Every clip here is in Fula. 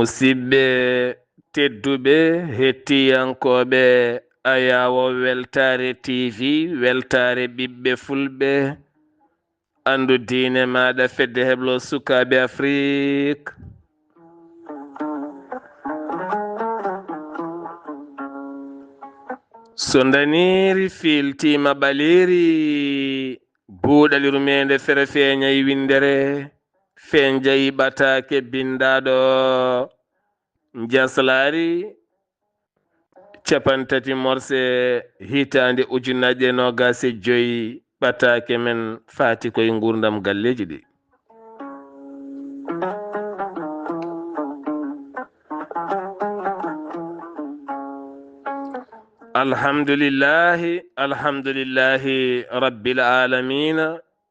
musidɓe tedduɓe hettiyankoɓe ayawo weltare tv weltare ɓiɓɓe fulɓe andu diine maɗa fedde heblo sukaɓe afrique so daniri filtima ɓaleri buuɗaliru mende fere feeñayi windere fenjayi ɓatake bindaɗo jaslari capantati morse hitande ujunnaje nogase joyi ɓatake men fati koye gurdam galleji ɗi alhamdulillahi rabbil alamina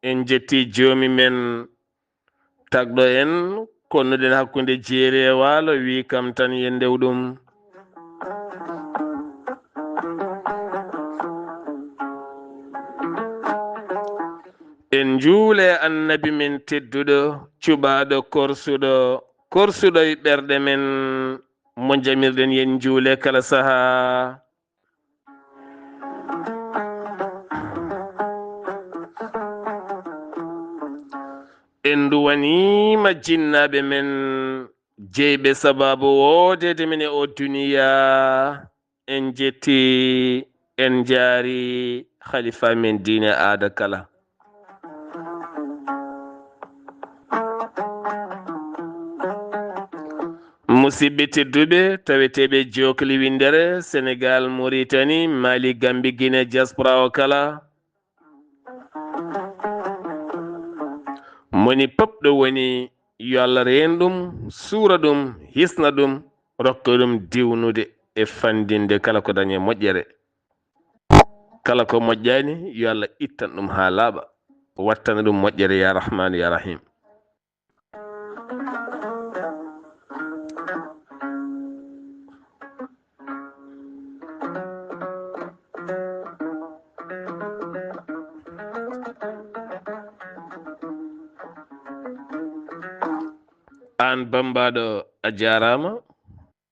en jetti jomi men tagɗo en konnuɗen hakkude jeeri e waalo wi kam tan yendew ɗum en juule annabi men tedduɗo cuɓaɗo korsuɗo e ɓerɗe men mo jamirɗen yen juule kala saaha en duwanima jinnaɓe men jeyɓe sababu wodede men e o duniya en jetti en jaari khalifa men diine aada kala musidɓe tedduɓe taweteɓe jokli windere sénégal mauritanie mali gambi guine diaspora o kala moni popɗo woni yo Allah reen ɗum suura ɗum hisna ɗum rokka ɗum diwnude e fandinde kala ko dañe moƴƴere kala ko moƴƴani yo Allah ittan ɗum ha laaɓa wattana ɗum moƴƴere ya rahmanu ya rahim an bambaɗo a jarama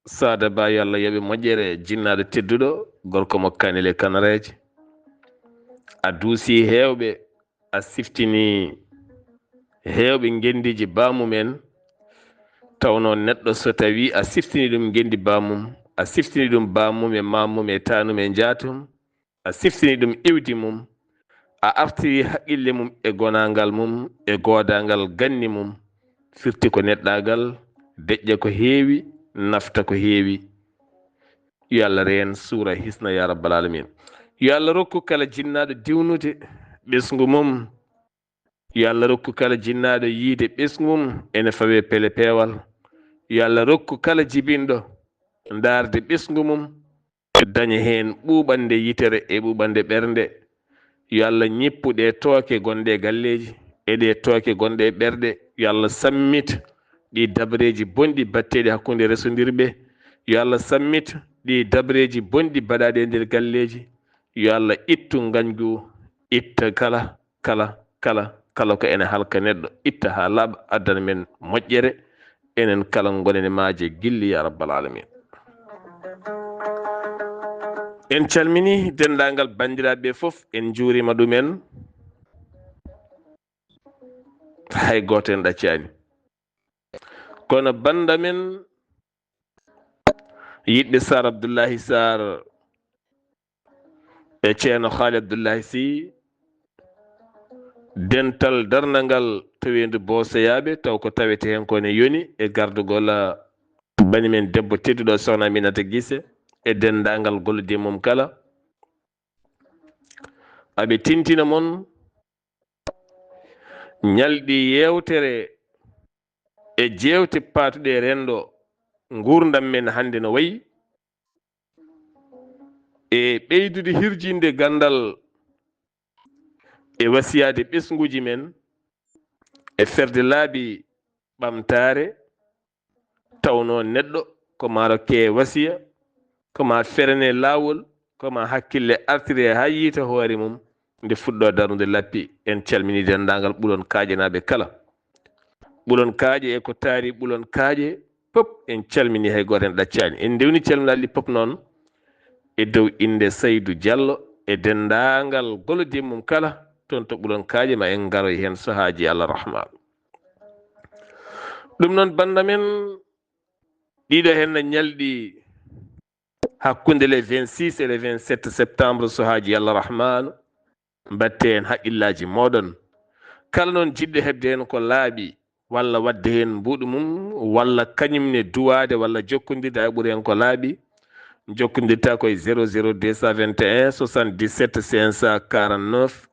sada ba yo Allah yoɓe moƴƴere jinnaɗo tedduɗo gorko mo kanile kanareje a duusi hewɓe a siftini hewɓe gendiji bamumen tawno neɗɗo so tawi a siftini ɗum gendi bamum a siftini ɗum bamum e mamum e tanum e jaatum a siftini ɗum iwdi mum a artiri haqqille mum e gonagal mum e godagal ganni mum firti ko neɗɗagal deƴƴa ko heewi nafta ko heewi yo Allah reen suura hisna ya rabbal alamin yo Allah rokku kala jinnaɗo diwnude ɓesgu mum yo Allah rokku kala jinnaɗo yiide ɓesgu mum ene fawe pele peewal yo Allah rokku kala jibinɗo darde ɓesgu mum daña hen ɓuɓande yitere e ɓuɓande ɓernde yo Allah ñippuɗe tooke gonɗe galleji eɗe tooke gonɗe ɓerɗe yo Allah sammit ɗi dabreji bonɗi batteɗi hakkude resodirɓe yo Allah sammit ɗi dabreji bonɗi baɗaɗe e nder galleji yo Allah ittu gañgu itta kala ko ene halka neɗɗo itta ha laaɓa addana men moƴƴere enen kala gonen maaje gilli ya rabbal alamin en calmini dendagal bandiraɓe foof en juurima ɗumen hay goto en ɗaccani kono banda men yiɗɓe sar abdoullahi sar e ceerno haali abdoullahi sy dental darnagal tawedu bosoyaɓe taw ko tawete hen kone yoni e gardugol bani men debbo tedduɗo sohna Aminata Guissé e dendagal gollude mum kala aɓe tintina mon ñalɗi yewtere e jewte patuɗe rendo gurdam men hande no wayi e ɓeydude hirjinde gandal e wasiyade ɓesguji men e ferde laabi ɓamtare tawno neɗɗo koma rokke wasiya koma ferene lawol koma hakkille artire ha yiita hoore mum nde fuɗɗo darude lappi en calmini dendagal ɓuulon kaaƴenaɓe kala ɓuulon kaaƴe e ko taari ɓuulon kaaƴe pop en calmini hay goto en ɗaccani en ndewni calminalɗi pop noon e dow inde Saydou Diallo e dendagal golodin mum kala toon to ɓuron kaaje ma en garoy hen sahaji Allah rahman ɗum noon banda men ɗiɗo hen no ñalɗi hakkunde les 26 et les 27 septembre sahaji Allah rahman mbatte hen haqqillaji moɗon kala noon jiɗɗo hebde hen ko laaɓi walla wadde hen mbuɗu mum walla kañumne duwade walla jokkodirde ha ɓuuri hen ko laaɓi jokkodirta koye 00 221 77 549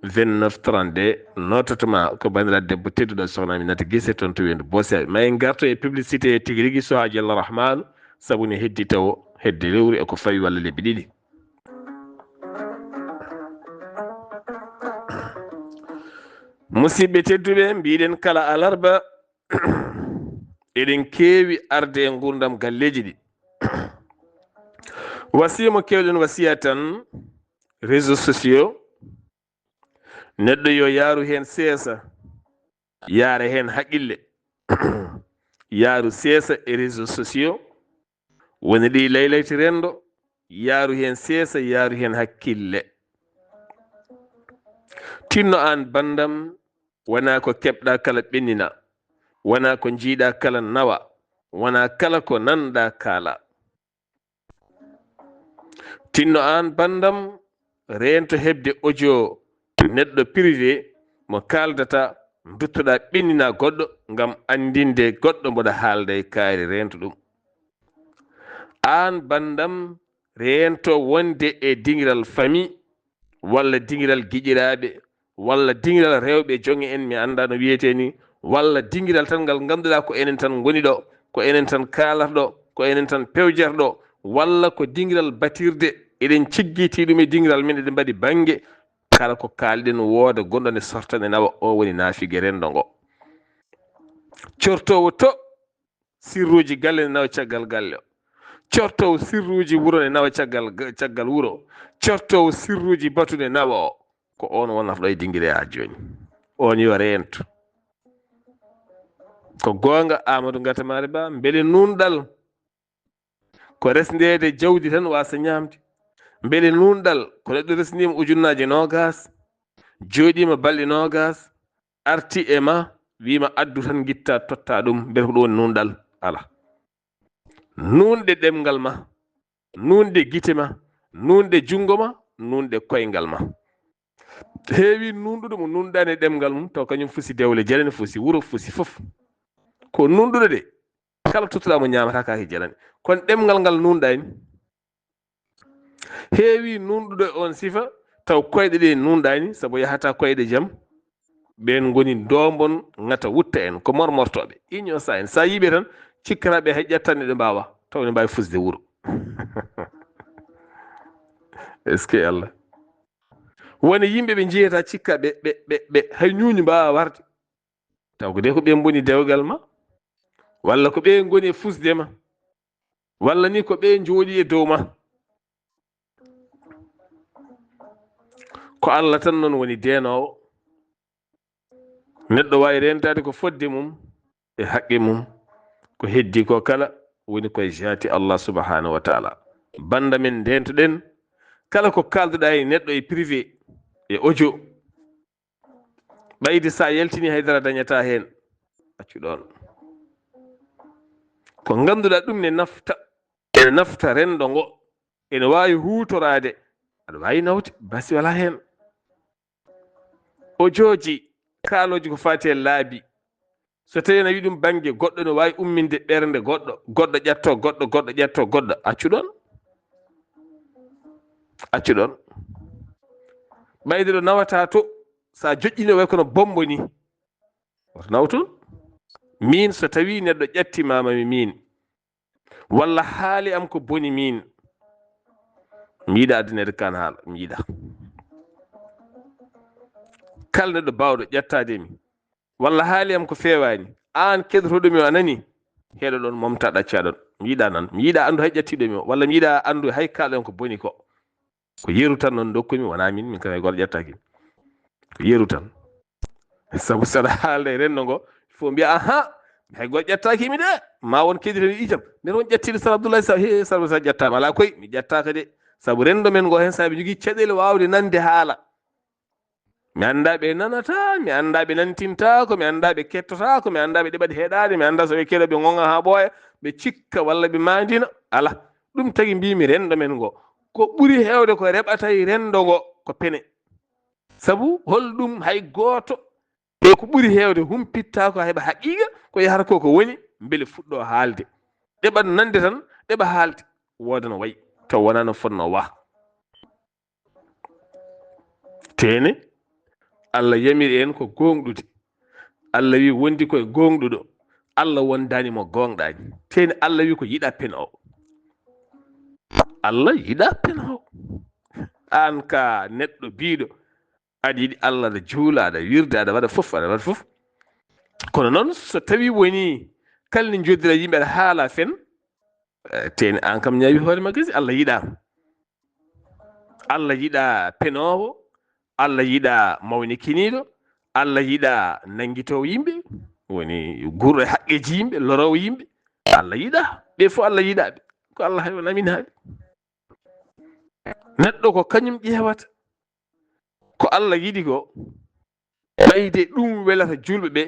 29 32 notatama ko bandiraɗo debbo tedduɗo sohna Aminata Guissé toon to wendu Bossé ma en garto e publicité tigui rigui sahaji Allah rahmanu saabu ne heddi taw hedde lewru eko fawi walla lebbi ɗiɗi musidɓe tedduɓe mbiɗen kala alarba eɗen keewi arde e gurdam galleji ɗi wasiya mo kewɗen wasiya tan réseaux sociaux neɗɗo yo yaaru hen seesa yaara hen haqqille yaaru seesa e réseaux sociaux woni ɗi laylayti rendo yaaru hen seesa yaaru hen hakkille tinno an bandam wona ko keɓɗa kala ɓennina wona ko jiiɗa kala nawa wona kala ko nanɗa kaala tinno an bandam rento hebde audio neɗɗo privé mo kaldata duttoɗa ɓennina goɗɗo ngam andinde goɗɗo mboɗo haalda e kaari rento ɗum an bandam rento wonde e dingiral famille walla dingiral giƴiraɓe walla dingiral rewɓe jonge en mi anda no wiyete ni walla dingiral tan ngal ganduɗa ko enen tan goni ɗo ko enen tan kalata ɗo ko enen tan pewjata ɗo walla ko dingiral batirde eɗen ciggiti ɗum e dingiral men eɗen mbaɗi banggue kala ko kalɗen wooda gonɗo nde sortane nawa o woni naafigue rendo ngo cortowo to sirruji galle ne nawa caggal galle o cortowo sirruji wuuro ne nawa caggal wuuro cortowo sirruji batude nawa o ko on wonata ɗo e dinguire ha joni on yo rento ko gonga Amadou Gatamari Ba beele nunɗal ko resndede jawdi tan wasa ñamde beele nunɗal ko neɗɗo resnima ujunnaje nogas joɗima balɗe nogas arti e ma wima addu tan guitta totta ɗum beele ko ɗum woni nunɗal ala nunɗe ɗemgal ma nunɗe guite ma nunɗe jungo ma nunɗe koyngal ma heewi nunɗuɗo mo nunɗani e ɗemgal mum taw kañum fusi dewle jalani fusi wuuro fusi fof ko nunɗuɗo de kala tottuɗa mo ñamata kake jalani kono ɗemgal ngal nunɗani heewi nunɗuɗo e on sifa taw koyɗe ɗe nunɗani saabu yahata koyɗe jaam ɓen goni dombon ngata wutta en ko mormortoɓe ignosa en sa yiɓe tan cikkataɓe hay ƴettanne ɗe mbawa taw ne mbawi fusde wuuro est ce que Allah woni yimɓe ɓe jeyata cikka ɓe hay ñuñu mbawa warde taw ko de ko ɓen boni dewgal ma walla ko ɓe goni e fusde ma walla ni ko ɓe jooɗi e dow ma ko Allah tan noon woni denowo neɗɗo wawi rentade ko fodde mum e haqqe mum ko heddi ko kala woni koye jaati Allah subhanahu wa taala banda men dentoɗen kala ko kalduɗa e neɗɗo e privé e audio ɓayde sa yaltini haydara dañata hen accu ɗon ko ganduɗa ɗum ene nafta rendo ngo ene wawi hutorade aɗa wawi nawde basi wala hen audioji kaaloji ko fati e laabi so tawi a wi ɗum banggue goɗɗo ne wawi umminde ɓernde goɗɗo ƴetto goɗɗo ƴetto goɗɗo accu ɗon ɓayde ɗo nawata to sa joƴƴini way kono bombo ni oto naw toon min so tawi neɗɗo ƴettimamami min walla haali am ko boni min mi yiiɗa addunede kan haala mi yiiɗa kala neɗɗo bawɗo ƴettade mi walla haali am ko fewani an keɗotoɗomi o anani heɗo ɗon momta ɗacca ɗon mi yiiɗa nan mi yiiɗa andu hay ƴettiɗomi o walla mi yiiɗa andu hay kalɗon ko boni ko yeru tan noon dokkumi wona min kam hay goto ƴettaki ko yeru tan sabu saɗa haalda e rendo ngo il faut mbiya aha hay goɗɗo ƴettaki mi de ma won keddi tan itam nden won ƴettiɗo sar Abdoulaye sa he sar sa ƴettama ala koy mi ƴettaka de saabu rendo men go hen saɓe jogui caɗele wawde nande haala mi anda ɓe nanata mi anda ɓe nantintako mi anda ɓe kettotako mi anda ɓe ɗeɓat heɗade mi anda soɓe keɗo ɓe gonga ha ɓooya ɓe cikka walla ɓe mandina ala ɗum tagui mbimi rendo men go ko ɓuuri hewde ko reɓatay rendo ngo ko pene saabu holɗum hay goto e ko ɓuuri hewde humpitta ko heɓa haqiqa ko yahata ko woni beele fuɗɗo haalde ɗeɓat nande tan ɗeɓa haalde woda no wayi taw wona no fonno wa tene Allah yamiri en ko gonɗude Allah wi wondi koye gonɗuɗo Allah wondanimo gonɗani tene Allah wi ko yiɗa pen o Allah yiɗa pen o an ka neɗɗo biɗo aɗa yiɗi Allah aɗa juula aɗa wirda aɗa waɗa fof kono noon so tawi woni kalni joddira yimɓe aɗa haala fen teni an kam ñawi hoorema gasi Allah yiɗama Allah yiɗa penowo Allah yiɗa mawnikiniɗo Allah yiɗa nanguitowo yimɓe woni gurɗo haqqeji yimɓe lorowo yimɓe Allah yiɗa ɓe fof Allah yiɗaɓe ko Allah hay amin haaɗi neɗɗo ko kañum ƴewata ko Allah yiɗi ko ɓayde ɗum welata julɓe ɓe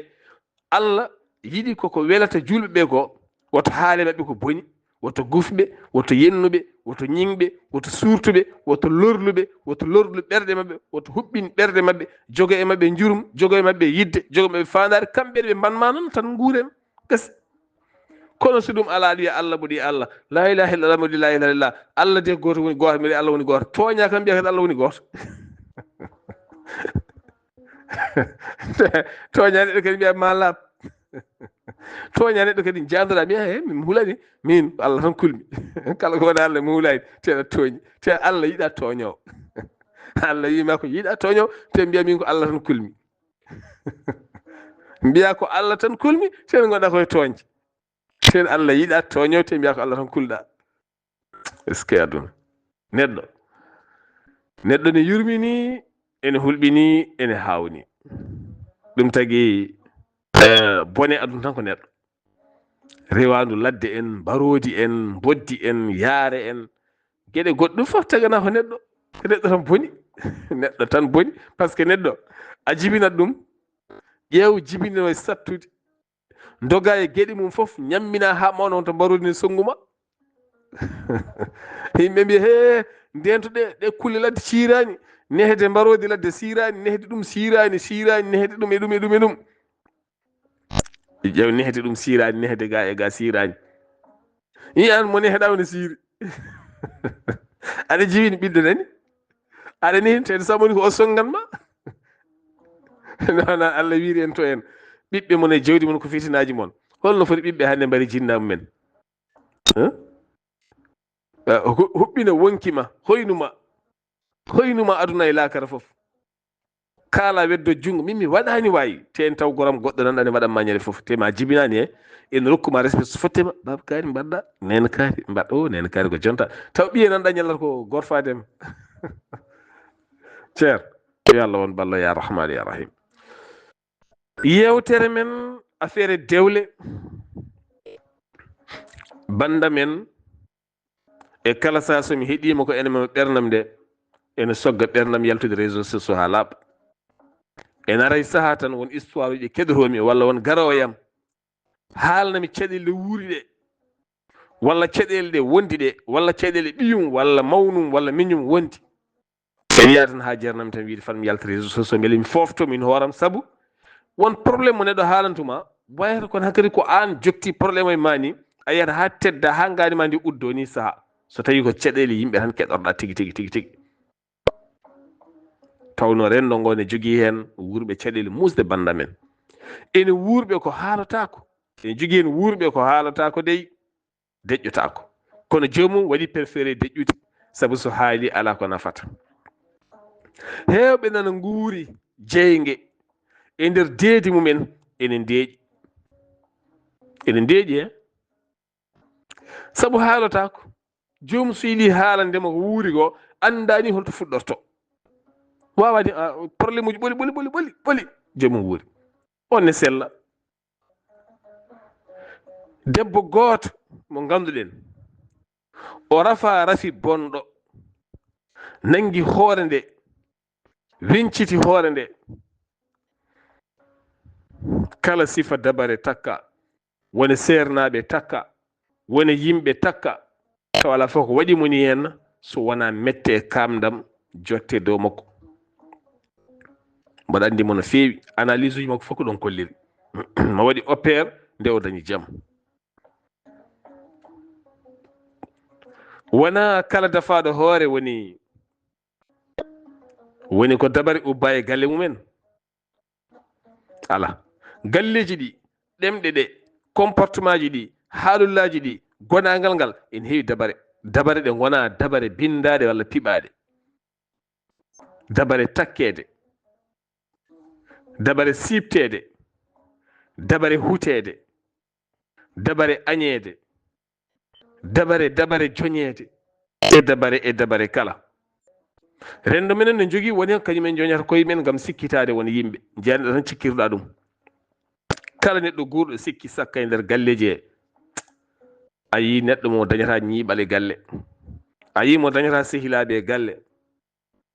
Allah yiɗi koko welata julɓe ɓe ko woto haale maɓɓe ko boni woto gufɓe woto yennuɓe woto ñingɓe woto surtuɓe woto lorluɓe woto lorlu ɓerɗe maɓɓe woto huɓɓin ɓerɗe maɓɓe jogo e maɓɓe jurum jogo e maɓɓe yidde jogo maɓɓe fandare kamɓe ɓe mbanma noon tan guuren gasi kono so ɗum ala ɗiya Allah mboɗi Allah la ilaha illallah mboɗi la ilaha illallah Allah de goto woni goto mbiɗa Allah woni goto tooña kam mbiya kadi Allah woni goto tooña neɗɗo kadi mbiya ma laab tooña neɗɗo kadi jandora mbiya he min hulani min Allah tan kulmi kala ko woni Allah mi hulani teɗa tooñi te Allah yiɗa tooñowo Allah wima ko yiɗa tooñowo te mbiya min ko Allah tan kulmi mbiya ko Allah tan kulmi ten gonɗa koye tooñde ten Allah yiɗa tooñowo te mbiya ko Allah tan kulɗa est ce que aduna neɗɗo ne yurmini ene hulɓini ene hawni ɗum tagui bone aduna tan ko neɗɗo rewandu ladde en barodi en boddi en yaare en gueɗe goɗɗum fof tagana ko neɗɗo tan boni neɗɗo tan boni par ce que neɗɗo a jibinat ɗum ƴeew jibino e sattude doga e gueɗe mum fof ñammina ha mawna wonto barodi ni sonnguma yimɓe mbiya he ndento ɗe kulle ladde sirani nehete mbarodi ladde sirani nehete ɗum sirani nehete ɗum e ɗum e ɗum e ɗum ƴeew nehete ɗum sirani nehete ga e ga sirani yi an mo neheɗa ne siiri aɗa jibini ɓiɗɗo nani aɗa nehintede samoni ko o songanma non Allah wiiri en to en ɓiɓɓe mon e jawdi mon ko fitinaji mon holno foti ɓiɓɓe hande mbari jinnamu men huɓɓina wonkima hoynuma aduna e lakara foof kala weddo jungo min mi waɗani wayi ten taw goram goɗɗo nan ɗane waɗanma ñande foof te ma jibinani he en rokkuma respect so fottema baba kaari mbaɗɗa nene kaari mbaɗɗa o nene kaari ko jonta taw ɓiye nan ɗa ñallata ko gorfadema ceer yo Allah won ballo ya rahman ya rahim yewtere men affaire dewle banda men e kala sa somi heeɗima ko enema ɓernam nde ene sogga ɓernam yaltude réseau sociaux ha laaɓa ene aray saaha tan won histoire uji keɗotomi walla won garowoyam haalnami caɗele wuuri ɗe walla caɗele ɗe wondi ɗe walla caɗele ɓiyum walla mawnum walla miñum wondi en yiya tan ha jeernami tan wiide fan mi yalta réseau sociaux beele mi fofto min hooram saabu won probléme mo neɗɗo haalantuma wayata kono hankkadi ko an jokti probléme e ma ni a yiyata ha tedda ha ganima ndi uddo ni saaha so tawi ko caɗele yimɓe tan keɗorɗa tigui tawno rendo ngo ne jogui hen wurɓe caɗele musde banda men ene wurɓe ko haalatako ene jogui hen wurɓe ko haalatako dey deƴƴotako kono jomum waɗi préféré deƴƴude saabu so haali ala ko nafata hewɓe nana nguuri jeygue e nder deedi mumen ene deeƴi he saabu haalatako jomum so yiiɗi haalandema ko wuuri ko andani holto fuɗɗorto wawani probléme uji ɓoli jomum wuuri on ne sella debbo gooto mo ngannduɗen o rafi bonɗo nangi hoore nde winciti hoore nde kala sifa dabare takka woni seernaaɓe takka woni yimɓe takka taw alaa fof ko waɗi mo ni hen so wonaa mette kamdam jotte dow makko. mboɗo anndi mo no feewi analyse uji makko fof ko ɗon kolliri mo waɗi opére nde o dañi jam. wona kala dafaɗo hoore woni ko dabare ubba e galle mumen. ala galleji ɗi ɗemɗe ɗe comportement ji ɗi haalullaji ɗi gonagal ngal ene heewi dabare ɗe gona dabare bindade walla piɓade, dabare takkede, dabare siftede, dabare hutede, dabare añede, dabare joñede e dabare kala. rendo minen no jogui woni kañumen joñata koye men gam sikkitade won yimɓe jeyanɗo tan cikkirɗa ɗum. kala neɗɗo gurɗo sikki sakka e nder galleji he a yi neɗɗo mo dañata ñiiɓal galle, a yi mo dañata sehilaɓe e galle,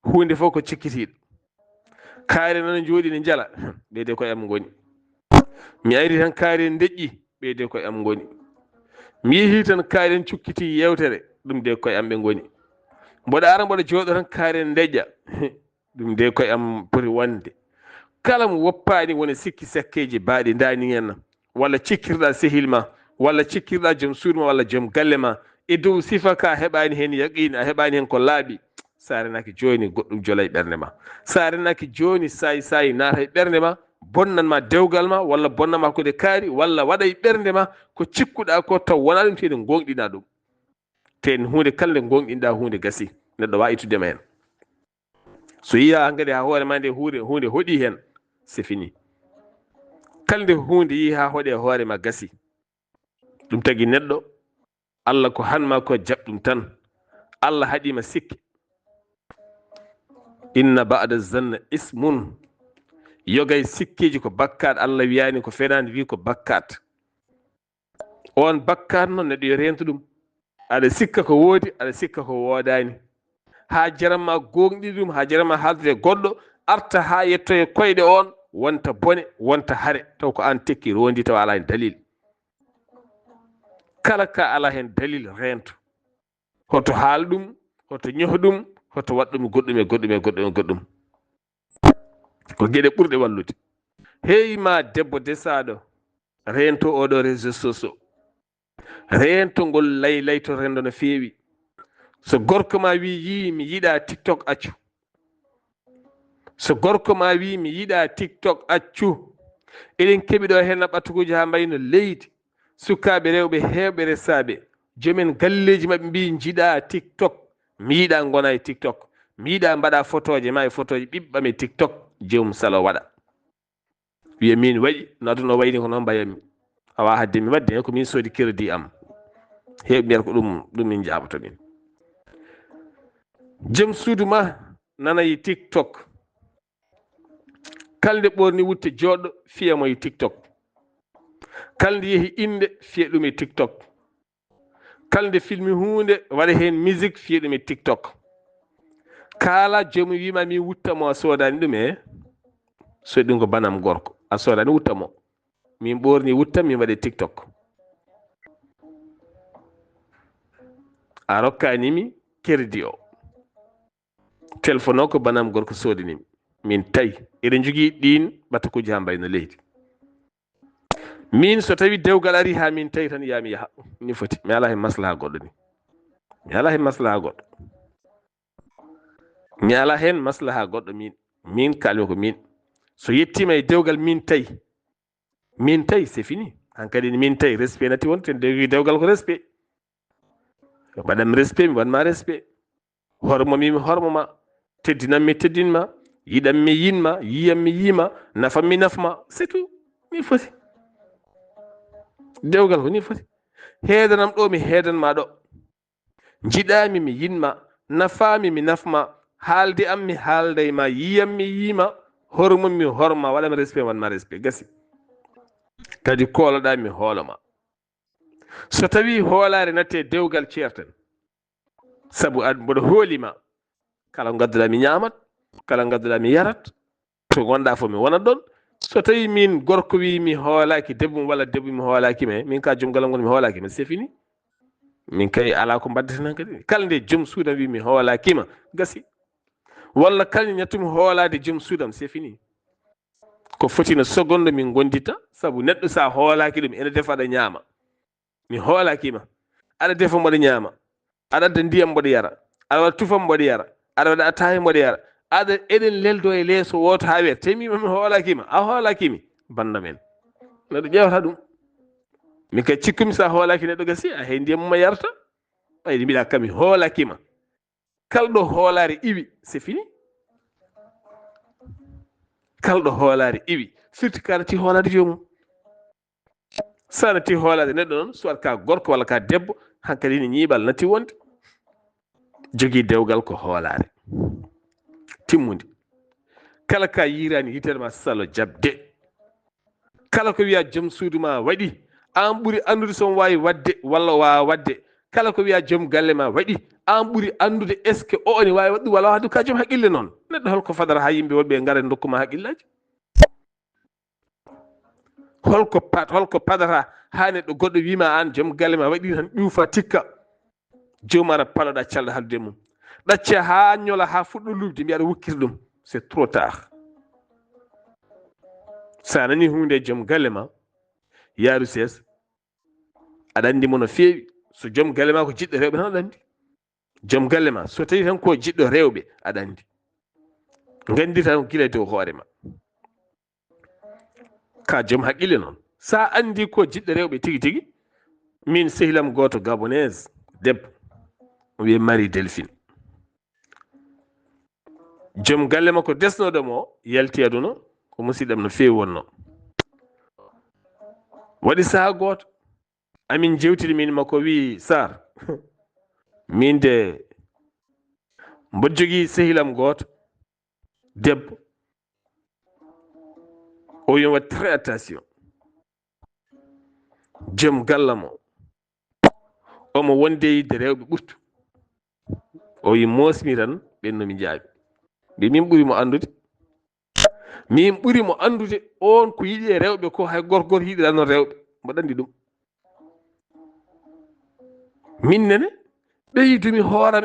hunde fof ko cikkitiɗo. kaari nana jooɗi ne jala ɓeyde koye am goni, mi ari tan kaari en deƴƴi ɓeyde koye am goni, mi yeehi tan kaari en cukkiti yewtere ɗum de koye am ɓe goni, mboɗo ara mboɗo jooɗo tan kaari en deƴƴa ɗum de koye am poti wonde. kala mo woppani woni sikki sakkeji baaɗi dani hen walla cikkirɗa sehil ma walla cikkirɗa joom suudu ma walla joom galle ma e dow sifa ka heɓani hen yaqin, a heɓani hen ko laaɓi, sa renaki joni goɗɗum jola e ɓernde ma, sa renaki joni sayi naata e ɓernde ma bonnanma dewgal ma walla bonnanma kode kaari walla waɗa e ɓernde ma ko cikkuɗa ko taw wona ɗum tede gonɗina ɗum. te hunde kala nde gonɗinɗa hunde gasi neɗɗo wawi ittudema hen. so yiya hankkadi ha hoore ma nde hunde hoɗi hen c'est fini. kala nde hunde yi ha hoɗe hoore ma gasi. ɗum tagui neɗɗo Allah ko hanma ko jaɓɗum tan, Allah haɗima sikki. inna ba'da zanna ismun, yogay sikkiji ko bakkat. Allah wiyani ko fenade wi ko bakkat. on bakkat noon neɗɗo yo rento ɗum, aɗa sikka ko woodi aɗa sikka ko woodani, ha jaranma gonɗi ɗum, ha jaranma haldude goɗɗo arta ha yettoye koyɗe on wonta bone wonta haare taw ko an tekki rondi taw ala hen dalil. kala ka ala hen dalil rento, hoto haal ɗum, hoto ñoho ɗum, hoto waɗ ɗum goɗɗum ko gueɗe ɓurɗe wallude. heyma debbo desaɗo rento oɗo réseaux sociaux, rento ngol layto rendo no feewi. so gorko ma wi yi mi yiɗa tiktok accu, so gorko ma wi mi yiɗa tiktok accu, eɗen keeɓi ɗo hen ɓattuguji ha mbayno leydi. sukaɓe rewɓe hewɓe resaɓe joomen galleji mabɓe mbi jiiɗa tiktok, mi yiɗa gona e tiktok, mi yiɗa mbaɗa photoje ma e photoje ɓiɓɓam e tiktok. jomum salo waɗa wiya min waɗi no aduna o wayni ko noon mbayatmi, awa hadde mi wadde ko min soodi crédit am. heɓe mbiyata ko ɗum min jaboto min. joom suudu ma nanayi tiktok, kalde ɓorni wutte joɗɗo fiyamo e tiktok, kalde yeehi inde fiya ɗum e tiktok, kalde filmi hunde waɗa hen musique fiya ɗum e tiktok. kala jomum wima min wuttamo a sodani ɗum so ɗum ko banam gorko a sodani wuttamo, min ɓorni wuttam min waɗe tiktok. a rokkanimi crédit o, téléphone o ko banam gorko sodanimi min tawi eɗen jogui ɗin ɓatakuji ha mbayno leydi. min so tawi dewgal ari ha min tawi tan yami yaaha ni foti, mi ala hen maslaha goɗɗo ni, mi ala hen maslaha goɗɗo, mi ala hen maslaha goɗɗo. min kalmi ko min so yettima e dewgal min tawi c'est fini. hankkadi min tawi respect natti won ten dewgal ko respect. waɗanmi respect mi wanma respect, hormomimi hormoma, teddinanmi teddinma, yiɗanmi yinma, yiyanmi yima, nafammi nafma, c'est tout. min foti dewgal ko ni foti. heedanam ɗo mi heedanma ɗo, jiɗami mi yinma, nafami mi nafma, haalde am mi haaldayma, yiyammi yima, hormumi horma, waɗami respect wanma respect gasi. kadi koloɗa mi hooloma. so tawi hoolare natte dewgal ceerten sabu an mboɗo hoolima kala gadduɗa mi ñamat kala gadduɗa mi yarat to gonɗa fof mi wonat ɗon so tawi min gorko wi mi hoolaki debbo walla debbo mi hoolaki me min ka joom galam ngon mi hoolakima c'est fini min kay ala ko mbaddeten kadi kala nde joom suudam wi mi hoolakima gasi walla kalni ñattumi hoolade joom suudam c'est fini ko foti no seconde min gondita sabu neɗɗo sa hoolaki ɗum ene defa aɗa ñaama mi hoolakima aɗa defa mboɗo ñaama aɗa adda ndiyam mboɗo yara aɗa waɗa tufam mboɗo yara aɗa waɗa attaye mboɗo yara aɗa eɗen leldo e leeso woto ha wiyata temima mi hoolakima a hoolakimi banda men neɗɗo ƴewata ɗum min kay cikkumi sa hoolaki neɗɗo gasi a hey ndiyam muma yarata ɓayde mbiɗa kami hoolakima kalɗo hoolare iwi c'est fini kalɗo hoolare iwi surtout ka natti hoolade jomum sa natti hoolade neɗɗo noon soit ka gorko walla ka debbo hankkadi ne ñiiɓal natti wonde jogii dewgal ko hoolare timmude kala ka yirani yitere ma salo jabde kala ko wiya joom suudu ma waɗi an ɓuri andude son wawi wadde walla wawa wadde kala ko wiya joom galle ma waɗi an ɓuri andude est ce que o ne wawi waɗɗum walla waɗum ka joom haqqille noon neɗɗo holko fadara ha yimɓe wonɓe gaara dokkuma haqqillaji holko padata ha neɗɗo goɗɗo wima an joom galle ma waɗi tan ƴuufa tikka jomum ara paloɗa calɗa haldude mum ɗacce ha ñola ha fuɗɗo lubde mbiyaɗa wukkita ɗum c'est trop tard sa nani hunde joom galle ma yaaru sees aɗa andi mo no feewi so joom galle ma ko jiɗɗo rewɓe tan aɗa andi joom galle ma so tawi tan ko jiɗɗo rewɓe aɗa andi gandita tan gila dow hoore ma ka joom haqqille noon sa andi ko jiɗɗo rewɓe tigi tigi min sehilam goto gabonaise debbo o wiye Marie Delphine joom galle makko desnoɗomo o yalti aduna ko musidɗam no feewi wonno waɗi saha goto amin jewtidi min makko wi Sar min de mboɗo jogui sehilam goto debbo o wiima waɗ très attention joom gallam o omo wonde yidde rewɓe ɓurtu o wi mosmi tan ɓennomi jaabi mbi min ɓuurimo andude on ko yiɗi e rewɓe ko hay gorko goto yiɗira noon rewɓe mboɗo andi ɗum min nene ɓeydumi hooram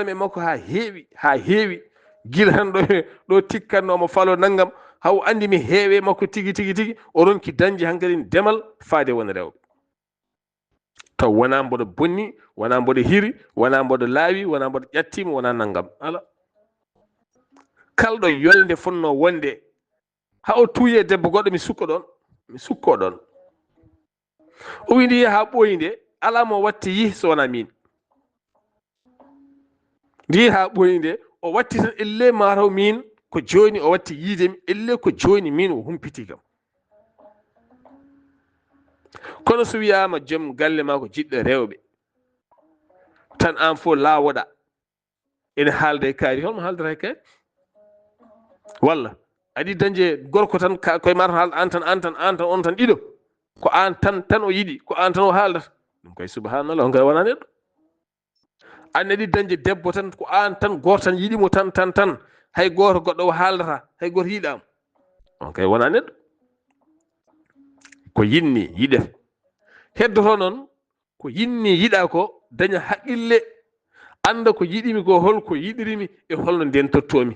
e makko ha heewi gila tan ɗo tikkannomo falo naggam haw andi mi heewe makko tigi o ronki dañde hankkadi ndemal faade won rewɓe taw wona mboɗo bonni wona mboɗo hiri wona mboɗo laawi wona mboɗo ƴattima wona naggam ala kalɗo yolde fonno wonde ha o tuuye debbo goɗɗo mi sukko ɗon o wi ndi yiya ha ɓooyi nde ala mo watte yihi so wona min ndi yiya ha ɓooyi nde o watti tan elle mataw min ko joni o watti yiidemi elle ko joni min o humpiti kam kono so wiyama joom galle ma ko jiɗɗo rewɓe tan an fof laawoɗa ene haalda e kaari holmo haaldata e kaari walla aɗi dañde gorko tan koye ma tan haalda an tan on tan ɗiɗo ko an tan o yiɗi ko an tan o haaldata ɗum koye subhanallah on kay wona neɗɗo an aɗi dañde debbo tan ko an tan goto tan yiɗimo tan hay goto goɗɗo o haaldata hay goto yiiɗamo on kay wona neɗɗo ko yinni yiɗete heddoto noon ko yinni yiɗa ko daña haqqille anda ko yiɗimi ko holko yiɗirimi e holno nden tottomi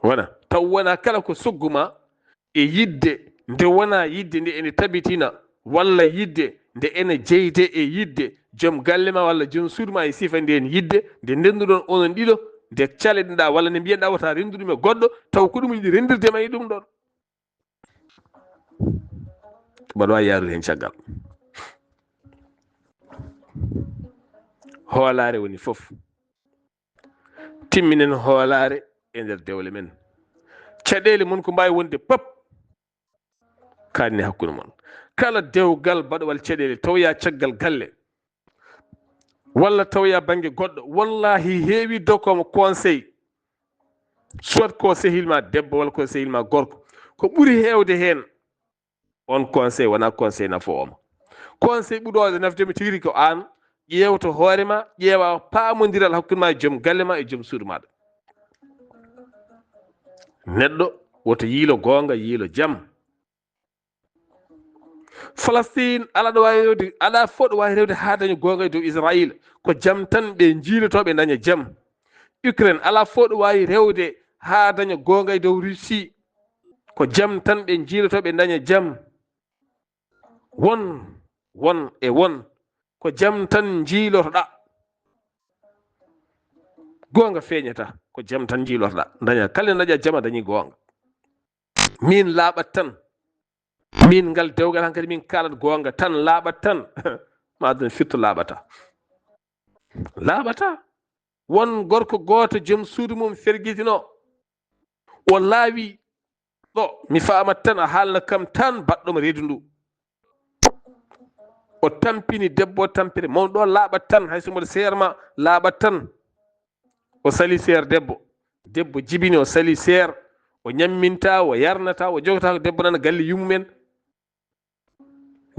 wona taw wona kala ko sogguma e yidde nde wona yidde nde ene tabitina walla yidde nde ene jeyde e yidde joom galle ma walla joom suudu ma e sifa nden yidde nde ndenduɗon onon ɗiɗo nde caleɗeɗa walla nde mbiyenɗa wata renduɗum e goɗɗo taw ko ɗum yiɗi rendirdema e ɗum ɗon mbaɗa wawi yaarude hen caggal hoolare woni fof timminen hoolare e nder dewle men caɗele mon ko mbawi wonde pop kanni hakkude mon kala dewgal baɗowal caɗele tawya caggal galle walla tawya banggue goɗɗo wallahi heewi dokkomo conseil soit ko sehilma debbo walla ko sehilma gorko ko ɓuri heewde heen on conseil wona conseil nafooma conseil ɓuɗoode nafdemi tigi ko aan ƴeewto hoore ma ƴeewa paamodiral hakkude ma e joom galle ma e joom suudu maɗa neɗɗo woto yiilo goonga yiilo jam Falastin ala ɗo wawi rewde ala fof ɗo wawi rewde ha daña goonga e dow Israila ko jam tan ɓe jiilotoɓe daña jam Ukraine ala fof ɗo wawi rewde ha daña goonga e dow Russie ko jam tan ɓe jiilotoɓe daña jam won ko jam tan jiilotoɗa goonga feeñata ko jam tan jiilotoɗa daña kala daña jam a dañi goonga min laaɓat tan min ngal dewgal hankadi min kalat goonga tan laaɓat tan ma aduna firto laaɓata won gorko gooto joom suudu mum fergitino o laawi ɗo mi famat tan a haalna kam tan baɗɗomo reedu ndu o tampini debbo o tampini mawɗo ɗo laaɓat tan hayso mboɗo seerma laaɓat tan o sali seer debbo jibini o sali seer o ñamminta o yarnata o jogata ko debbo nana galle yummumen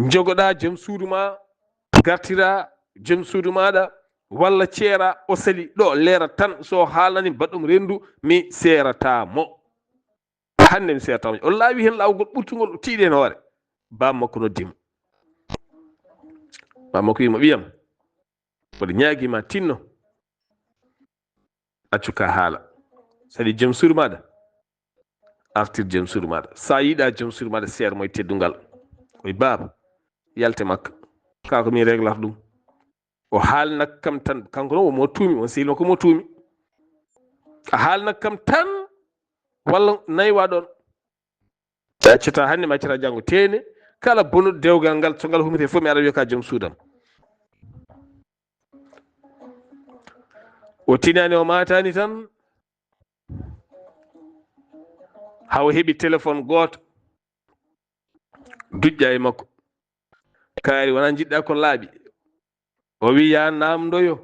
jogoɗa joom suudu ma gartira joom suudu maɗa walla ceera o sali ɗo leerat tan so haalnani baɗɗum rendu mi seeratamo hande mi seeratamo o laawi hen laawgol ɓurtugol tiiɗi hen hoore bammakko noddimo bammakko wimo ɓiyam mboɗo ñaaguima tinno accu ka haala saɗa joom suudu maɗa artir joom suudu maɗa sa yiiɗa joom suudu maɗa seermo e teddungal koye baaba yalte makka kako min réglata ɗum o haalnak kam tan kanko noon womo tuumi on sehil makko mo tuumi a haalnak kam tan walla naywa ɗon accata hannde mi accata janngo teene kala bonuɗo dewgal ngal so ngal humite fof mi aɗa wiya ka joom suudam o tinani o matani tan haw heɓi téléphone gooto duƴƴa e makko kaari wona jiɗɗa ko laaɓi o wi ya namdoyo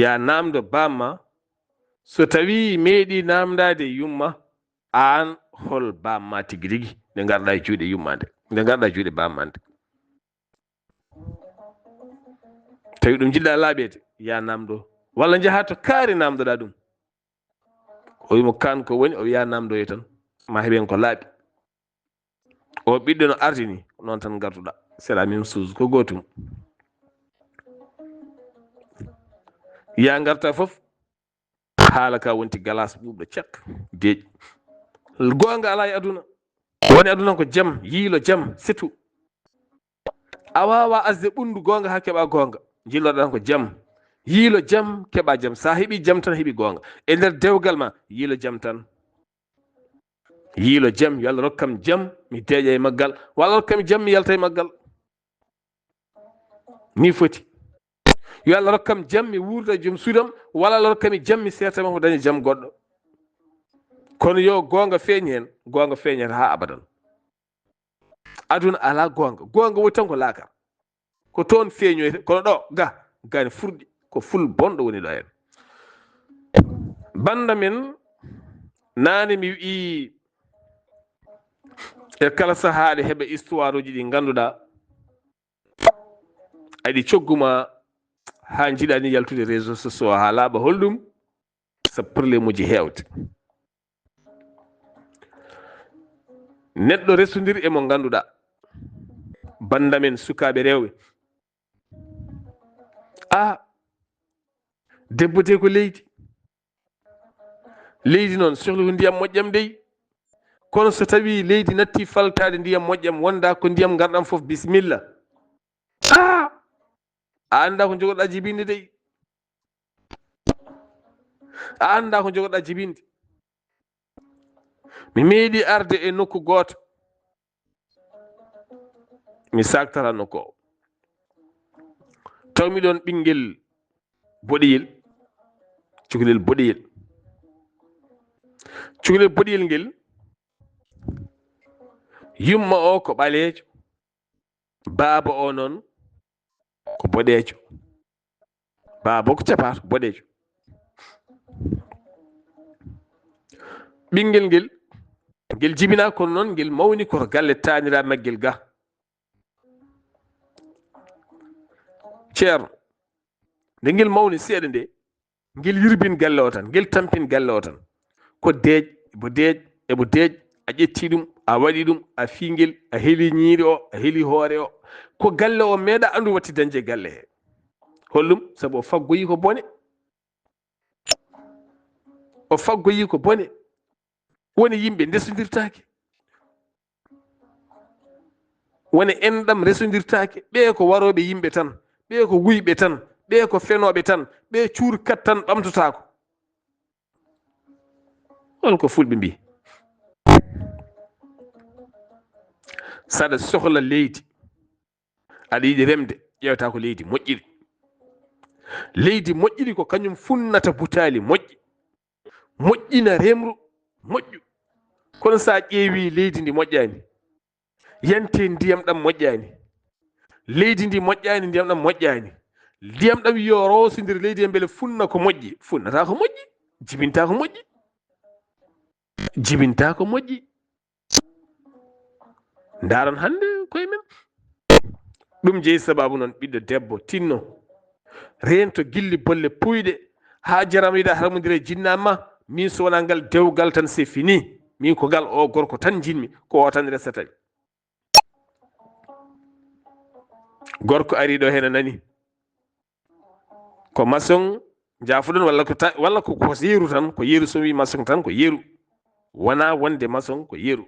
ya namdo bamma so tawi meeɗi namdade yumma an hol bamma tigi rigi nde garɗa e juuɗe yumma nde garɗa e juuɗe bamma nde tawi ɗum jiɗɗa laaɓede ya namdo walla jaha to kaari namdoɗa ɗum o wimo kan ko woni o wiya namdoyo tan ma heɓen ko laaɓi o ɓiɗɗo no ardini noon tan garduɗa c'est la même chose ko gotum ya garta fof haala ka wonti galas ɓuuɓɗo cak deeƴi goonga ala e aduna woni aduna ko jam yiilo jam c'est tout a wawa asde ɓundu goonga ha keɓa goonga jilloɗa tan ko jam yiilo jam keɓa jam sa heeɓi jam tan heeɓi goonga e nder dewgal ma yiilo jam tan yiilo jam yo Allah rokkam jam mi deeƴa e maggal walla rokkami jam mi yalta e maggal ni foti yo Allah rokkam jam mi wuurda joom suudam walla Allah rokkami jam mi sertama ko daña jam goɗɗo kono yo goonga feeñi hen goonga feeñata ha abadan aduna ala goonga woni tan ko laakar ko toon feeñoyte kono ɗo gani furɗi ko ful bonɗo woni ɗo hen banda men nane mi wi e kala sahaaɗe heɓe histoire uji ɗi ganduɗa aɗi cogguma ha jiiɗani yaltude réseau sociaux ha laaɓa holɗum so probléme uji hewde neɗɗo resodir emo ganduɗa banda men sukaɓe rewɓe debbo te ko leydi noon sohli ko ndiyam moƴƴam dey kono so tawi leydi natti faltade ndiyam moƴƴam wonda ko ndiyam garɗam fof bisimilla a anda ko jogoɗa jibinde dey a anda ko jogoɗa jibinde mi meeɗi arde e nokku goto mi saktata nokku o tawmi ɗon ɓinguel boɗeyel cukalel boɗeyel ngel yumma o ko ɓaleejo baaba o noon ko boɗeejo baaba ko capato boɗeejo ɓingel ngel jibina kono noon ngel mawni koto galle tanira maggel ga. ceerno nde ngel mawni seeɗa nde ngel yirbin galle o tan, ngel tampin galle o tan, ko deej ebo deej ebo deej, a ƴetti ɗum a waɗi ɗum a fingel a heeli ñiiri o a heeli hoore o, ko galle o meeɗa andu watti dañde galle he. hollum sabu o faggoyi ko bone, o faggoyi ko bone, woni yimɓe ndesodirtake, woni enɗam resodirtake, ɓe ko waroɓe yimɓe tan, ɓe ko wuyɓe tan, ɓe ko fenoɓe tan, ɓe cuurkat tan ɓamtotako. holko fulɓe mbi, saɗa sohla leydi aɗa yiɗi remde ƴewta ko leydi moƴƴiri. leydi moƴƴiri ko kañum funnata butali moƴƴi, moƴƴina remru moƴƴu. kono sa ƴeewi leydi ndi moƴƴani, yante ndiyam ɗam moƴƴani, leydi ndi moƴƴani, ndiyam ɗam moƴƴani, ndiyam ɗam yo rosodiri leydi e beele funna ko moƴƴi, funnata ko moƴƴi, jibinta ko moƴƴi, jibinta ko moƴƴi. ndaron hande koye men. ɗum jeeyi sababu noon ɓiɗɗo debbo tinno rento gilli bolle puyɗe ha jarama yiɗa harmodire jinnama. min so wona ngal dewgal tan c'est fini, min ko ngal o gorko tan jinmi, ko o tan resatami. gorko ari ɗo hen a nani ko maçon jafuɗon walla ko yeeru tan, ko yeeru, so wi maçon tan ko yeeru, wona wonde maçon ko yeeru.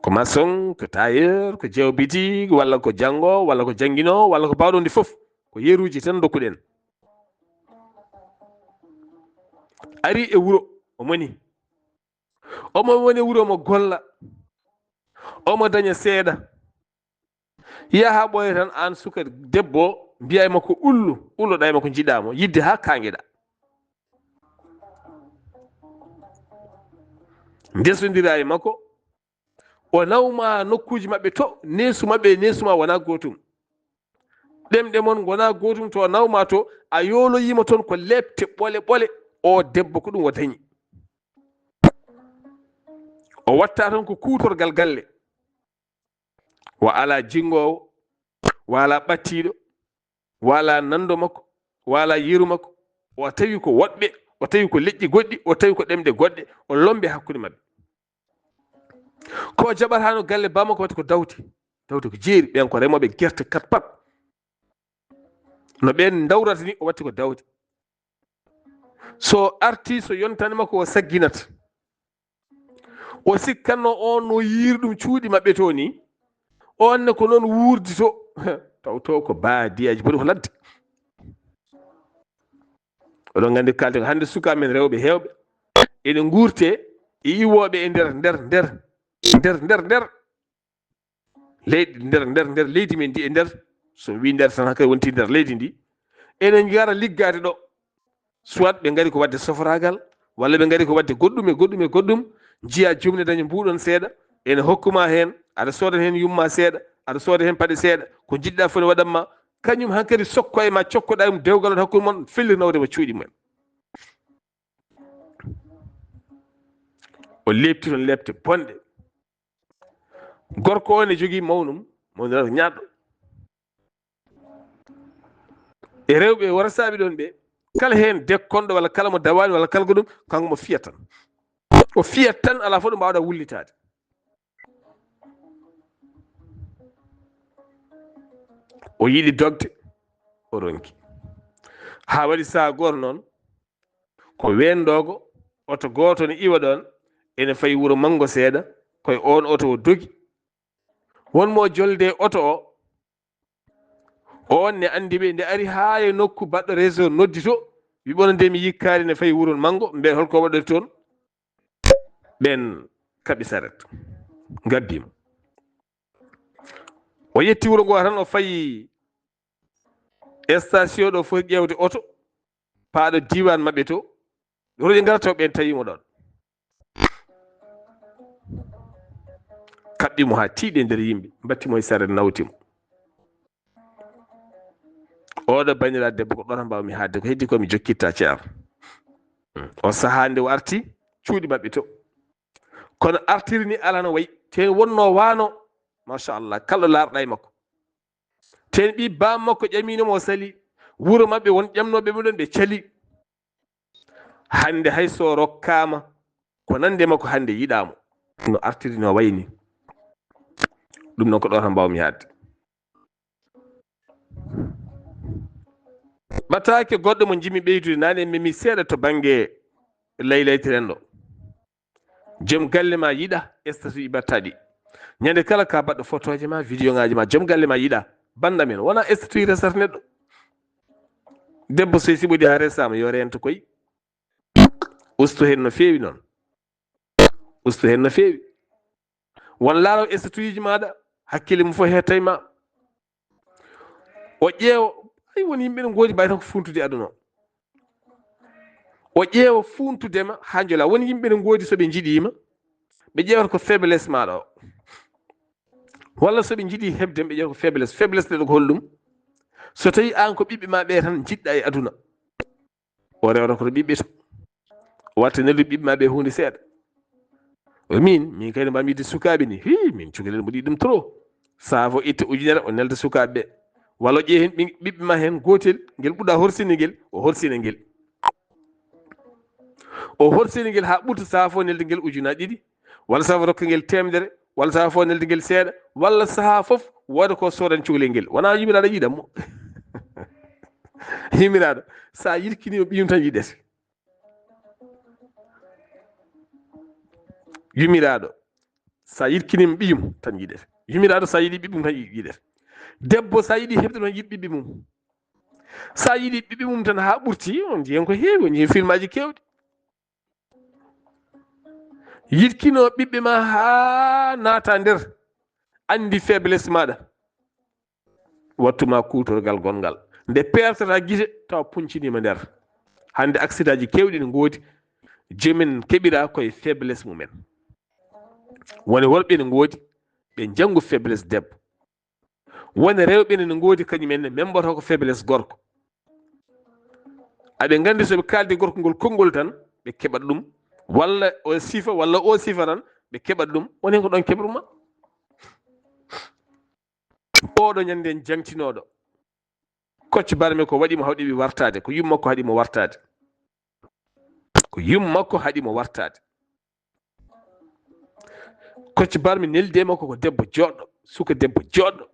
ko maçon, ko tailleur, ko jeewo bitig, walla ko janggo, walla ko janguino, walla ko bawɗo ndi foof, ko yeeruji tan dokkuɗen. ari e wuro omo woni wuro mo golla, omo daña seeɗa, yaha ɓoya tan an suka debbo mbiyayma ko ulloɗayma ko jiɗamo yidde ha kangueɗa. ndesodira e makko, o nawma nokkuji mabɓe to, nesu mabɓe nesuma wona gotum, ɗemɗe mon gona gotum, to nawma to a yoloyima toon ko lebte ɓole o debbo ko ɗum o dañi. o watta tan ko kutorgal galle, wala jingowo, wala ɓattiɗo, wala nando makko, wala yeru makko, o tawi ko woɗɓe, o tawi ko leƴƴi goɗɗi, o tawi ko ɗemɗe goɗɗe, o lombe hakkude mabɓe. ko jaɓatano galle bamma ko watta ko dawti ko jeeri, ɓen ko remoɓe guerte kat pat, no ɓen dawrata ni o watti ko dawti. so arti so yontanima ko o sagginata, o sikkanno on no yiiri ɗum cuuɗi mabɓe to ni, onne ko noon wuurdi to taw ko baadiyaji boni ko ladde. oɗon gandi kalten hande sukamen rewɓe hewɓe ene guurte e iwoɓe e nder leydi men ndi, e nder, so wi nder tan hakkadi wonti nder leydi ndi, enen gara liggade ɗo, soit ɓe gari ko wadde sofragal, walla ɓe gari ko wadde goɗɗum, jiya jumne daña mbuɗon seeɗa, ene hokkuma hen, aɗa sooda hen yumma seeɗa, aɗa sooda hen paɗe seeɗa, ko jiɗɗa fone waɗanma, kañum hankkadi sokko e ma, cokkoɗa ɗum dewgal hakkude mon, fellitnawdema cuuɗi mumen. o lebti toon lebte bonɗe. gorko o ne jogui mawnum ñaɗɗo, e rewɓe warasaɓe ɗon ɓe, kala hen dekkonɗo walla kala mo dawani walla kala ko ɗum, kanko mo fiyat tan, o fiyat tan, ala fof ɗo mbawɗa wullitade. o yiɗi dogde, o ronki, ha waɗi saha goto noon ko wendogo oto goto ne iwa ɗon, ene fayi wuuro manggo seeɗa, koye on oto o dogi, wonmo jolde oto o, on ne andi ɓe, nde ari ha e nokku baɗɗo réseau noddi to, wi ɓono nde mi yikkari ne fayi wuuro manggo, mbe holko waɗori toon, ɓen kaɓi saret gaddimo. o yetti wuuro ngo tan, o fayi station ɗo foti ƴewde oto paaɗo diwan mabɓe to, roɗi garata ɓen tawimo ɗon, kaɓɓimo ha tiiɗe nder yimɓe, battimo e saret nawtimo. oɗo bandiraɗo debbo ko ɗon mbawmi haalde, ko heddi ko mi jokkitta ceer. o saaha nde o arti cuuɗi maɓɓe to kono artiri ni ala no wayi ten wonno waano machallah kala laarɗa e makko ten ɓi bam makko ƴaminoma o sali wuro maɓɓe won ƴamnoɓe muɗon ɓe cali hande hay so rokkama ko nande makko hande yiɗamo no artiri no wayi ni ɗum noon ko ɗo tan mbawmi yaadde ɓatake goɗɗo mo jimi ɓeydude nane memi seeɗa to banggue laylaytiren ɗo joom galle ma yiɗa statut ɗi batta ɗi ñande kala ka baɗɗo photoje ma vidéo ngaji ma joom galle ma yiɗa banda men wona statut resata neɗɗo debbo so siɓoɗi ha resama yo rento koy usto hen no feewi noon usto hen no feewi won laaro statut ji maɗa hakkille mum fof hettay ma o ƴeewa ay woni yimɓe no goodi mbawi tan ko funtude aduna o ƴeewa funtudema ha jola woni yimɓe no goodi soɓe jiiɗima ɓe ƴeewata ko faiblesse maɗa o walla soɓe jiiɗi hebdema ɓe ƴeewata ko faiblesse ɗeɗo ko holɗum so tawi an ko ɓiɓɓe ma ɓe tan jiɗɗa e aduna o rewata koto ɓiɓɓe to o watta neldude ɓiɓɓe ma ɓe hunde seeɗa min kayno mbami yidde sukaɓe ni min cukalel mboɗi ɗum trop saafo itta ujunere o nelda sukaɓe ɓe walla o ƴeewi hen ɓiɓɓe ma hen gotel guel ɓuuɗa horsinde guel o horsina guel ha ɓurta saafo nelde guel ujunaji ɗiɗi walla saafo rokka guel temedere walla saafo nelde guel seeɗa walla saaha foof wooda ko sodan cukalel guel wona yumiraɗo yiɗatmo yumiraɗo sa yirkinima ɓiyum tan yiɗete yumiraɗo sa yirkinima ɓiyum tan yiɗete yumiraɗo sa yiiɗi ɓiɓɓe mum tan yiɗete debbo sa yiiɗi hebde tan yiɗ ɓiɓɓe mum sa yiiɗi ɓiɓɓe mum tan ha ɓurti on jiyen ko heewi on jiyen film aji kewɗi yirkino ɓiɓɓe ma ha naata nder andi faiblesse maɗa wattuma kutorgal gongal nde pertata guite taw puncinima nder hande accident ji kewɗi ne goodi jomin keɓira koye faiblesse mumen woni worɓe ne goodi ɓe janggo faiblesse debbo woni rewɓe ne goodi kañumen ne memboto ko faiblesse gorko aɓe gandi soɓe kaldi gorko ngol konngol tan ɓe keɓat ɗum walla o sifa walla o sifa tan ɓe keɓat ɗum woni hen ko ɗon keɓruma oɗo ñande en jangtinoɗo Kocc Barme ko waɗimo hawɗiɓe wartade ko yummakko haɗimo wartade ko yummakko haɗimo wartade Kocc Barme neldi e makko ko debbo joɗɗo suka debbo joɗɗo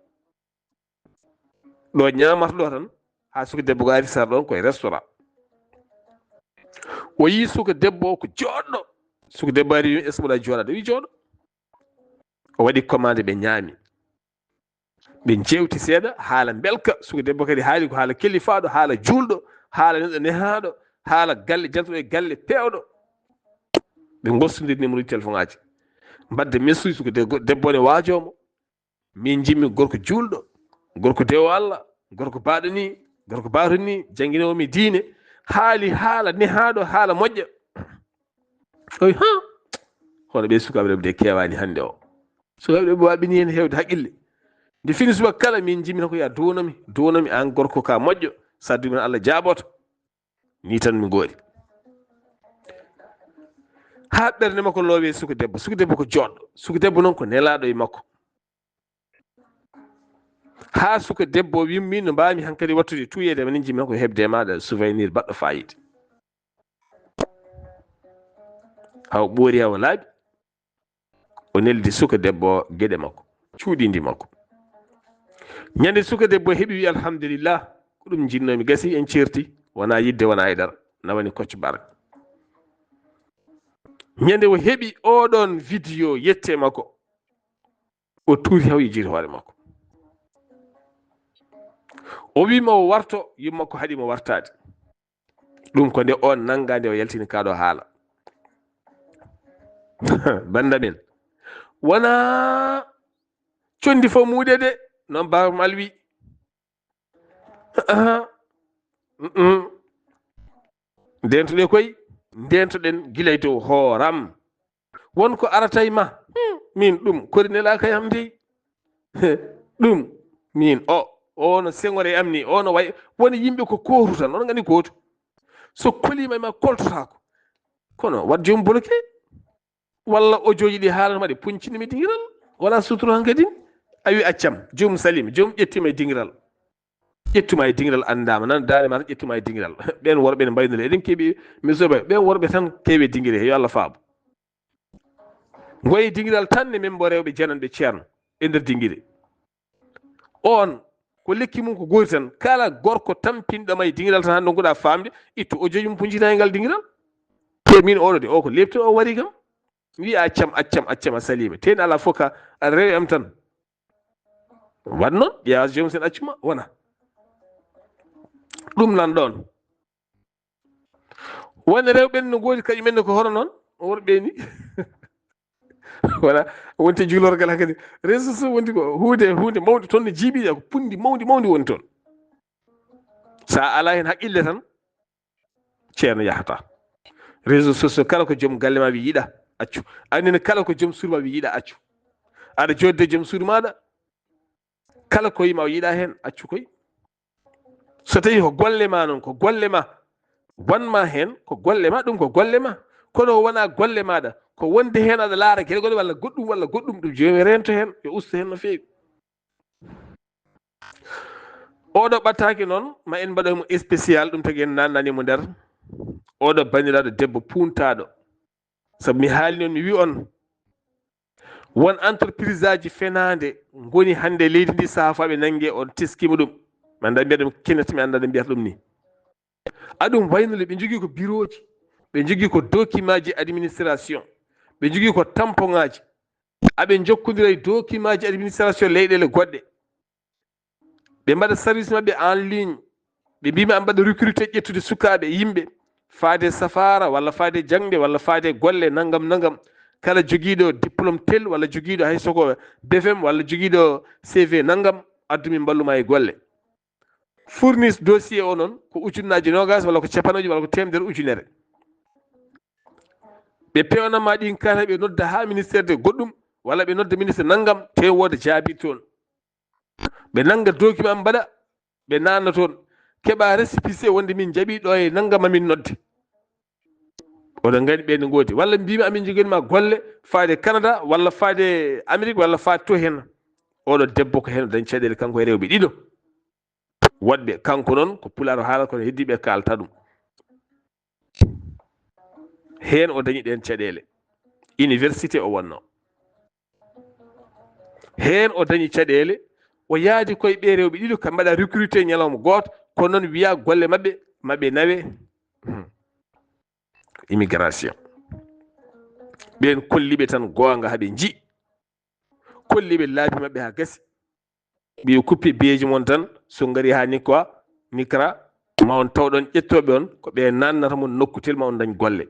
ɗo ñamata ɗo tan ha suka debbo ko ari sar ɗon koye restaurant o yi suka debbo ko joɗɗo suka debbo ari wi esmoɗa joɗade wi jooɗo o waɗi commande ɓe ñaami ɓe jewti seeɗa haala belka suka debbo kadi haali ko haala kelifaɗo haala julɗo haala neɗɗo nehaɗo haala galle jantuɗo e galle pewɗo ɓe gostodiri numéro ji téléphone aji mbadde messuji suka debbo ne waajomo min jimmi gorko julɗo gorko dewo Allah gorko baɗo ni gorko bato ni jangguinomi diine haali haala nehaɗo haala moƴƴa oy ha hono ɓe sukaɓe ɗeɓe de kewani hande o sukaɓe ɗeɓe waɓini hen hewde haqqille nde fini subaka kala min jimmi tan ko ya duwonomi an gorko ka moƴƴo sa dumin Allah jaaboto ni tan mi goori ha ɓerde makko loowe suka debbo ko joɗɗo suka debbo noon ko nelaɗo e makko ha suka debbo wimmi no mbami hankkadi wattude tuyede manin jimmi tan ko hebde maɗa souvenir baɗɗo fayida haw ɓoori hawo laaɓi o neldi suka debbo gueɗe makko cuuɗidi makko ñande suka debbo heeɓi wi alhamdulillah ko ɗum jinnomi gasi en certi wona yidde wona haydara nawani Kocc Barme ñande o heeɓi oɗon vidéo yette makko o tuuri haw yejiri hoore makko o wima o warto yummakko haɗimo wartade ɗum ko nde on nanga nde o yaltini kaɗo haala banda men wona condi fo muuɗe de noon bamal wi ndentoɗe koy ndentoɗen guilay dow hooram wonko arata e ma min ɗum korinelaka yam dey ɗum min no Senghor e am ni no way woni yimɓe ko kootu tan on gandi kootu so kolima e ma koltotako kono wat joom bloqué walla ojoji ɗi haalanma ɗi puncinimi dingiral wala suturu han kadi a wi accam joom salima joom ƴettima e dingiral ƴettuma e dingiral andama nan daare ma tan ƴettuma e dingiral ɓen worɓe ne mbaynole eɗen keeɓi mi soba ɓen worɓe tan keewi dinguire yo Allah faabo goye dingiral tan ne men mbo rewɓe jananɓe ceerno e nder dinguire on ko lekki mum ko gooti tan kala gorko tampinɗoma e dingiral tan hande gonɗa famde ittu o joƴum puncita e ngal dingiral te min oɗo de o ko lepto o wari kam wiya accam a salima ten ala fof ka aɗa rewi am tan wat noon ƴeewa joom sen accuma wona ɗum nan ɗon wonde rewɓe no gooti kañumen ne ko hono noon worɓe ni wala wonti juulorgal hakkadi réseau so wonti ko hunde mawde toon ne jiiɓiɗa ko pundi mawdi woni toon sa ala hen haqqille tan ceerno yahata réseau sociaux kala ko joom galle ma wi yiɗa accu annene kala ko joom suudu ma wi yiɗa accu aɗa jodde joom suudu maɗa kala ko yima o yiɗa hen accu koy so tawi ko golle ma noon ko golle ma wanma hen ko golle ma ɗum ko golle ma kono wona golle maɗa ko wonde hen aɗa laara gueɗe goɗɗe walla goɗɗum ɗum joni rento hen yo usto hen no fewi oɗo ɓattaki noon ma en mbaɗoymo spécial ɗum tagui en nannanimo nder oɗo bandiraɗo debbo puntaɗo saabu mi haali noon mi wi on won entreprise aji fenade goni hande leydi ndi saafaɓe nangue on teskima ɗum mi anda mbiya ɗum kinete mi anda ɗo mbiyata ɗum ni aɗum waynole ɓe jogui ko bureau ji ɓe jogui ko document ji administration ɓe jogui ko tampon ngaji aɓe jokkodira e document ji administration leyɗele goɗɗe ɓe mbaɗa service mabɓe en ligne ɓe mbima aɓe mbaɗa recruté ƴettude sukaɓe yimɓe faade safara walla faade jangde walla faade golle naggam kala joguiɗo diplôme tel walla joguiɗo hay soko BFM walla joguiɗo CV naggam addumi mballuma e golle fournisse dossier o noon ko ujunnaje nogas walla ko capanoji walla ko temedere ujunere ɓe pewnanma ɗin kata ɓe nodda ha ministére de goɗɗum walla ɓe nodda ministre naggam te wooda jaabi toon ɓe nanga document mbaɗa ɓe nanna toon keeɓa récépissé wonde min jaaɓi ɗo e naggam amin nodde oɗon gandi ɓe gooti walla mbimi amin joguinma golle faade Canada walla faade Amérique walla faade to hen oɗo debbo ko hen dañ caɗele kanko e rewɓe ɗiɗo waɗɓe kanko noon ko pulaar haala kono heddiɓe kalta ɗum hen o dañi ɗen caɗele université o wonno hen o dañi caɗele o yaadi koye ɓe rewɓe ɗiɗo kam mbaɗa recruté ñalawma goto kono noon wiya golle mabɓe nawe immigration ɓen kolliɓe tan gonga haaɓe jii kolliɓe laabi mabɓe ha gasi ɓe kuppe beeji mon tan so gari ha Nicra ma on tawɗon ƴettoɓe on ko ɓe nannata mon nokkutel ma on dañ golle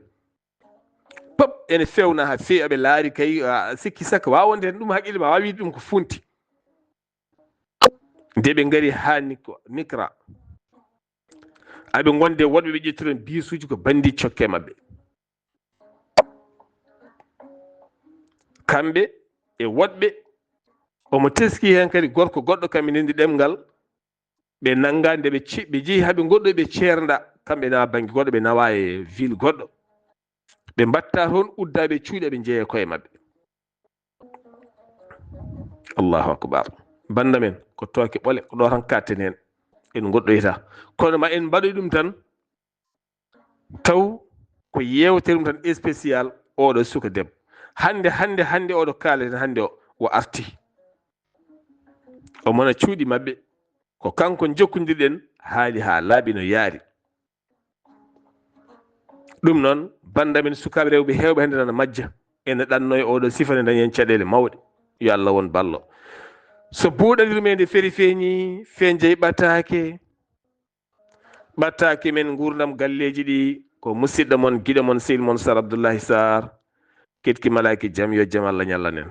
pop ene fewna ha fewi aɓe laari kay sikki sakka wawa wonde hen ɗum haqqille ma wawi ɗum ko funti nde ɓe gari ha Nicra aɓe gonde woɗɓe ɓe ƴettiron bisuji ko bandi cokke mabɓe kamɓe e woɗɓe omo teski hen kadi gorko goɗɗo kamɓe ndendi ɗemgal ɓe nanga nde ɓe jeehi haaɓe goɗɗo ɓe ceerda kamɓe nawa banggue goɗɗo ɓe nawa e ville goɗɗo ɓe mbatta toon uddaɓe cuuɗi ɓe jeeya koye mabɓe allahu akbar banda men ko tooke ɓole ko ɗo tan katten hen en goɗɗoyta kono ma en mbaɗoy ɗum tan taw ko yewtere ɗum tan spécial oɗo suka debbo hande oɗo kaleten hande o arti o mona cuuɗi mabɓe ko kanko jokkodirɗen haali ha laaɓi no yaari ɗum noon banda men sukaɓe rewɓe hewɓe hande nana majja ene ɗanno e oɗo sifane dañi hen caɗele mawɗe yo Allah won ballo so buuɗadir nde feri feeñi feejeyi ɓattake men gurdam galleji ɗi ko musidɗo mon guiɗo mon sehil mon Sar Abdoullahi Sarr ketki malaki jaam yo jaam Allah ñalla nen